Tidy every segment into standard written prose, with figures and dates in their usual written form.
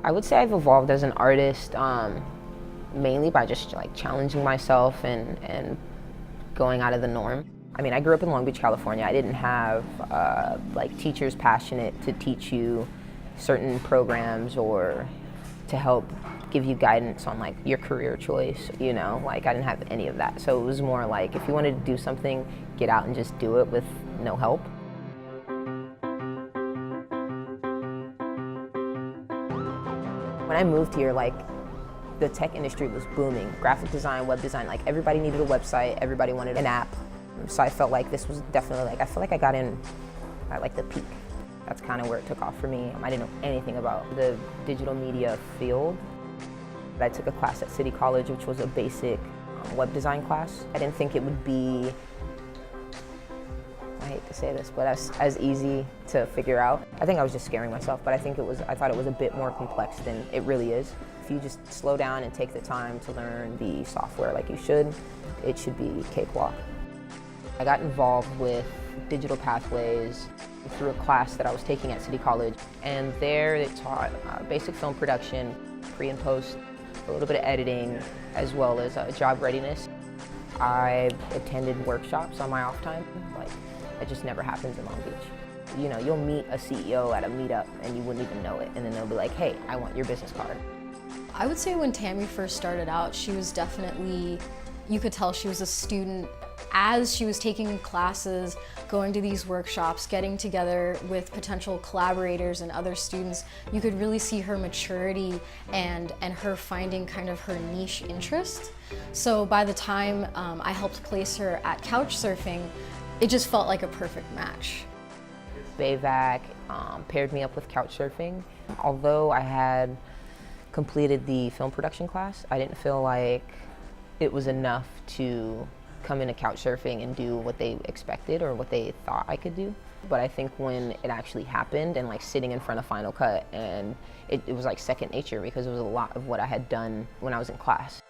I would say I've evolved as an artist mainly by just like challenging myself and going out of the norm. I mean, I grew up in Long Beach, California. I didn't have like teachers passionate to teach you certain programs or to help give you guidance on like your career choice, you know, like I didn't have any of that. So it was more like if you wanted to do something, get out and just do it with no help. When I moved here, like the tech industry was booming. Graphic design, web design, like everybody needed a website, everybody wanted an app. So I felt like this was definitely like, I feel like I got in at like the peak. That's kind of where it took off for me. I didn't know anything about the digital media field. I took a class at City College, which was a basic web design class. I didn't think it would be, I hate to say this, but as easy to figure out. I think I was just scaring myself, but I thought it was a bit more complex than it really is. If you just slow down and take the time to learn the software like you should, it should be cakewalk. I got involved with digital pathways through a class that I was taking at City College, and there it taught basic film production, pre and post, a little bit of editing, as well as job readiness. I attended workshops on my off time. Like, that just never happens in Long Beach. You know, you'll meet a CEO at a meetup and you wouldn't even know it, and then they'll be like, hey, I want your business card. I would say when Tammy first started out, she was definitely, you could tell she was a student. As she was taking classes, going to these workshops, getting together with potential collaborators and other students, you could really see her maturity and her finding kind of her niche interest. So by the time I helped place her at Couchsurfing, it just felt like a perfect match. BAVC paired me up with Couchsurfing. Although I had completed the film production class, I didn't feel like it was enough to come into Couchsurfing and do what they expected or what they thought I could do. But I think when it actually happened and like sitting in front of Final Cut, and it was like second nature because it was a lot of what I had done when I was in class.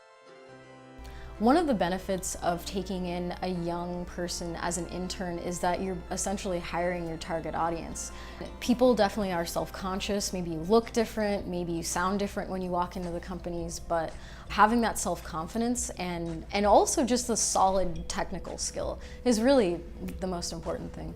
One of the benefits of taking in a young person as an intern is that you're essentially hiring your target audience. People definitely are self-conscious, maybe you look different, maybe you sound different when you walk into the companies, but having that self-confidence and also just the solid technical skill is really the most important thing.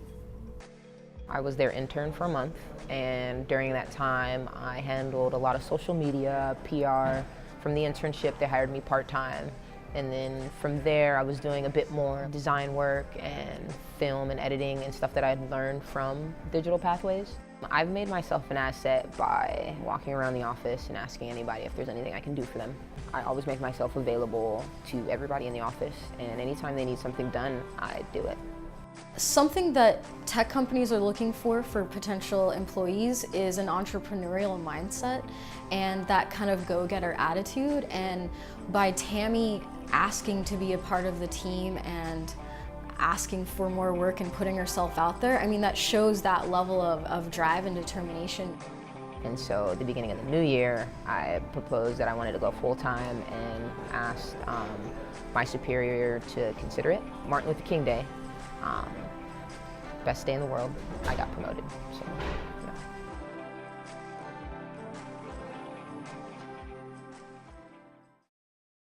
I was their intern for a month, and during that time I handled a lot of social media, PR. From the internship they hired me part-time. And then from there, I was doing a bit more design work and film and editing and stuff that I'd learned from digital pathways. I've made myself an asset by walking around the office and asking anybody if there's anything I can do for them. I always make myself available to everybody in the office, and anytime they need something done, I do it. Something that tech companies are looking for potential employees is an entrepreneurial mindset and that kind of go-getter attitude. And by Tammy asking to be a part of the team and asking for more work and putting herself out there, I mean, that shows that level of drive and determination. And so at the beginning of the new year, I proposed that I wanted to go full-time and asked my superior to consider it. Martin Luther King Day. Best day in the world, I got promoted. So.